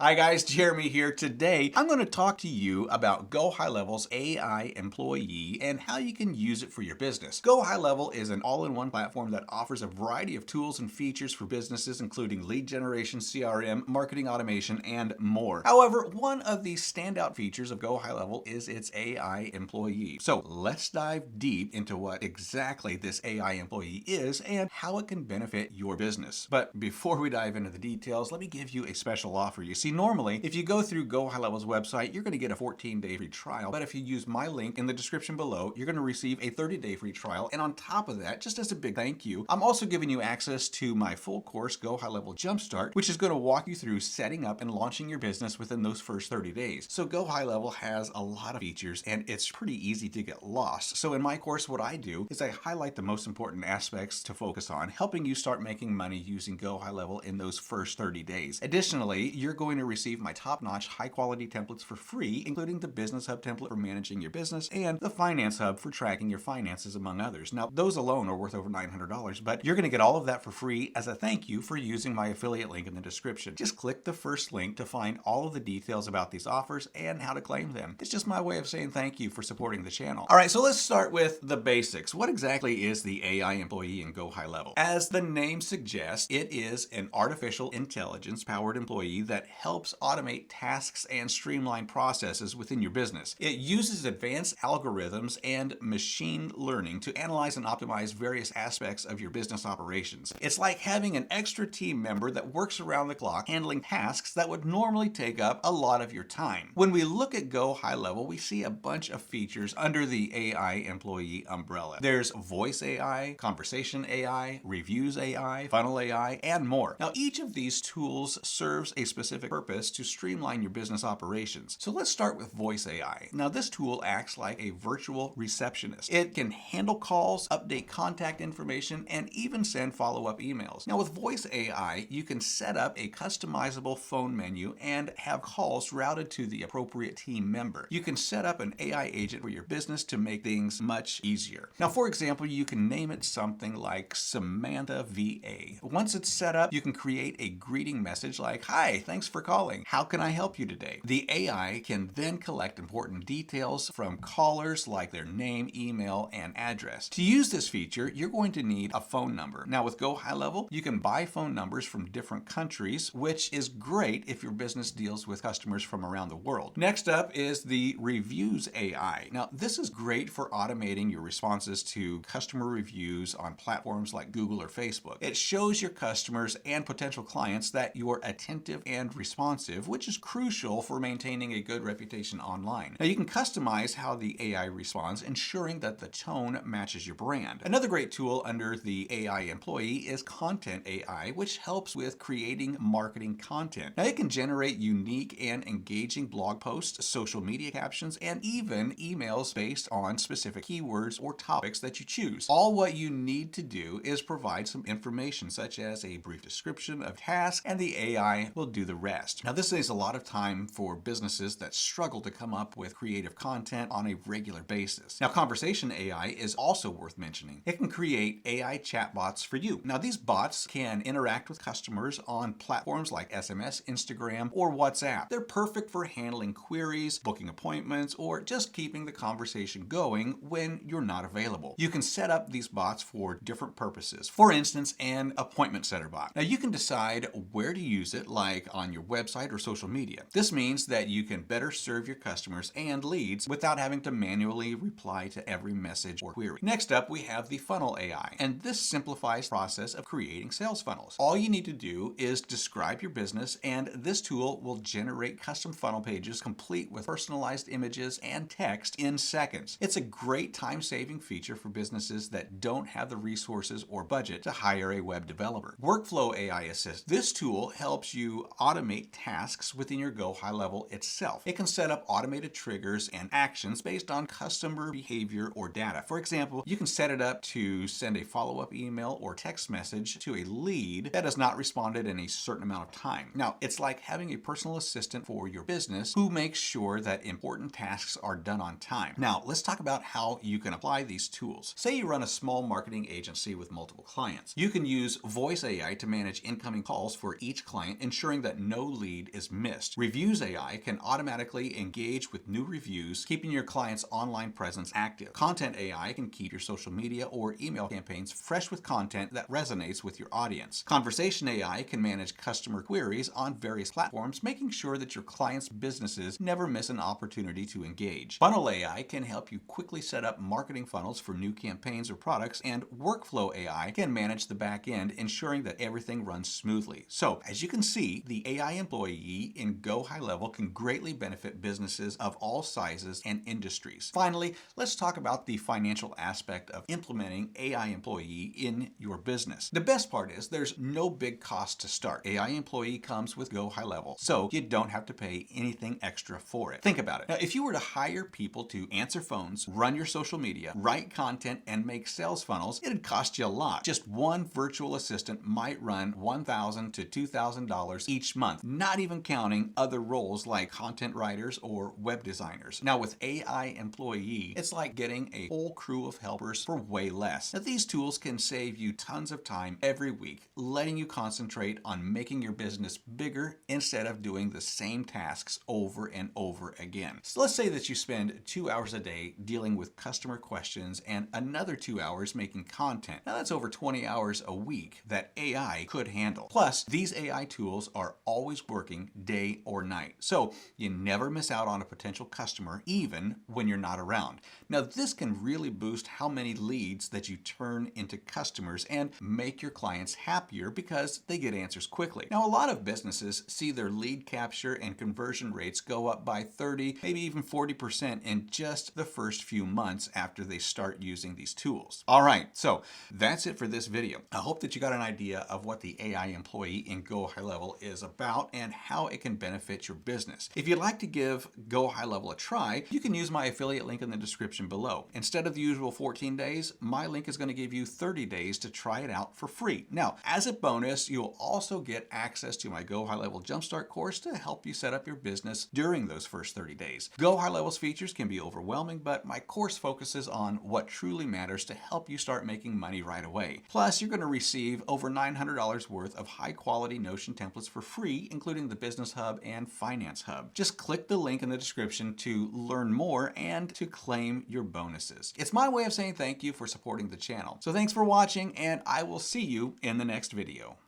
Hi guys, Jeremy here. Today, I'm going to talk to you about GoHighLevel's AI Employee and how you can use it for your business. GoHighLevel is an all-in-one platform that offers a variety of tools and features for businesses, including lead generation, CRM, marketing automation, and more. However, one of the standout features of GoHighLevel is its AI Employee. So let's dive deep into what exactly this AI Employee is and how it can benefit your business. But before we dive into the details, let me give you a special offer. You see, normally, if you go through GoHighLevel's website, you're going to get a 14-day free trial. But if you use my link in the description below, you're going to receive a 30-day free trial. And on top of that, just as a big thank you, I'm also giving you access to my full course, GoHighLevel Jumpstart, which is going to walk you through setting up and launching your business within those first 30 days. So GoHighLevel has a lot of features, and it's pretty easy to get lost. So in my course, what I do is I highlight the most important aspects to focus on, helping you start making money using GoHighLevel in those first 30 days. Additionally, you're going to receive my top-notch high-quality templates for free, including the Business Hub template for managing your business and the Finance Hub for tracking your finances, among others. Now, those alone are worth over $900, but you're going to get all of that for free as a thank you for using my affiliate link in the description. Just click the first link to find all of the details about these offers and how to claim them. It's just my way of saying thank you for supporting the channel. All right, so let's start with the basics. What exactly is the AI Employee in GoHighLevel? As the name suggests, it is an artificial intelligence-powered employee that helps automate tasks and streamline processes within your business. It uses advanced algorithms and machine learning to analyze and optimize various aspects of your business operations. It's like having an extra team member that works around the clock handling tasks that would normally take up a lot of your time. When we look at GoHighLevel, we see a bunch of features under the AI Employee umbrella. There's Voice AI, Conversation AI, Reviews AI, Funnel AI, and more. Now, each of these tools serves a specific purpose to streamline your business operations. So let's start with Voice AI. Now, this tool acts like a virtual receptionist. It can handle calls, update contact information, and even send follow-up emails. Now, with Voice AI, you can set up a customizable phone menu and have calls routed to the appropriate team member. You can set up an AI agent for your business to make things much easier. Now, for example, you can name it something like Samantha VA. Once it's set up, you can create a greeting message like, "Hi, thanks for calling. How can I help you today?" The AI can then collect important details from callers like their name, email, and address. To use this feature, you're going to need a phone number. Now, with GoHighLevel, you can buy phone numbers from different countries, which is great if your business deals with customers from around the world. Next up is the Reviews AI. Now, this is great for automating your responses to customer reviews on platforms like Google or Facebook. It shows your customers and potential clients that you're attentive and responsive, which is crucial for maintaining a good reputation online. Now, you can customize how the AI responds, ensuring that the tone matches your brand. Another great tool under the AI Employee is Content AI, which helps with creating marketing content. Now, it can generate unique and engaging blog posts, social media captions, and even emails based on specific keywords or topics that you choose. All what you need to do is provide some information, such as a brief description of tasks, and the AI will do the rest. Now, this saves a lot of time for businesses that struggle to come up with creative content on a regular basis. Now, Conversation AI is also worth mentioning. It can create AI chatbots for you. Now, these bots can interact with customers on platforms like SMS, Instagram, or WhatsApp. They're perfect for handling queries, booking appointments, or just keeping the conversation going when you're not available. You can set up these bots for different purposes. For instance, an appointment setter bot. Now, you can decide where to use it, like on your website or social media. This means that you can better serve your customers and leads without having to manually reply to every message or query. Next up, we have the Funnel AI, and this simplifies the process of creating sales funnels. All you need to do is describe your business, and this tool will generate custom funnel pages complete with personalized images and text in seconds. It's a great time-saving feature for businesses that don't have the resources or budget to hire a web developer. Workflow AI Assist. This tool helps you automate tasks within your GoHighLevel itself. It can set up automated triggers and actions based on customer behavior or data. For example, you can set it up to send a follow-up email or text message to a lead that has not responded in a certain amount of time. Now, it's like having a personal assistant for your business who makes sure that important tasks are done on time. Now, let's talk about how you can apply these tools. Say you run a small marketing agency with multiple clients. You can use Voice AI to manage incoming calls for each client, ensuring that no lead is missed. Reviews AI can automatically engage with new reviews, keeping your client's online presence active. Content AI can keep your social media or email campaigns fresh with content that resonates with your audience. Conversation AI can manage customer queries on various platforms, making sure that your clients' businesses never miss an opportunity to engage. Funnel AI can help you quickly set up marketing funnels for new campaigns or products, and Workflow AI can manage the back end, ensuring that everything runs smoothly. So, as you can see, the AI employee in GoHighLevel can greatly benefit businesses of all sizes and industries. Finally, let's talk about the financial aspect of implementing AI employee in your business. The best part is there's no big cost to start. AI employee comes with GoHighLevel, so you don't have to pay anything extra for it. Think about it. Now, if you were to hire people to answer phones, run your social media, write content, and make sales funnels, it'd cost you a lot. Just one virtual assistant might run $1,000 to $2,000 each month, not even counting other roles like content writers or web designers. Now, with AI employee, it's like getting a whole crew of helpers for way less. Now, these tools can save you tons of time every week, letting you concentrate on making your business bigger instead of doing the same tasks over and over again. So let's say that you spend 2 hours a day dealing with customer questions and another 2 hours making content. Now, that's over 20 hours a week that AI could handle. Plus, these AI tools are always working day or night, so you never miss out on a potential customer even when you're not around. Now, this can really boost how many leads that you turn into customers and make your clients happier because they get answers quickly. Now, a lot of businesses see their lead capture and conversion rates go up by 30, maybe even 40% in just the first few months after they start using these tools. All right, so that's it for this video. I hope that you got an idea of what the AI employee in GoHighLevel is about and how it can benefit your business. If you'd like to give GoHighLevel a try, you can use my affiliate link in the description below. Instead of the usual 14 days, my link is going to give you 30 days to try it out for free. Now, as a bonus, you'll also get access to my GoHighLevel Jumpstart course to help you set up your business during those first 30 days. GoHighLevel's features can be overwhelming, but my course focuses on what truly matters to help you start making money right away. Plus, you're going to receive over $900 worth of high-quality Notion templates for free, including the Business Hub and Finance Hub. Just click the link in the description to learn more and to claim your bonuses. It's my way of saying thank you for supporting the channel. So thanks for watching, and I will see you in the next video.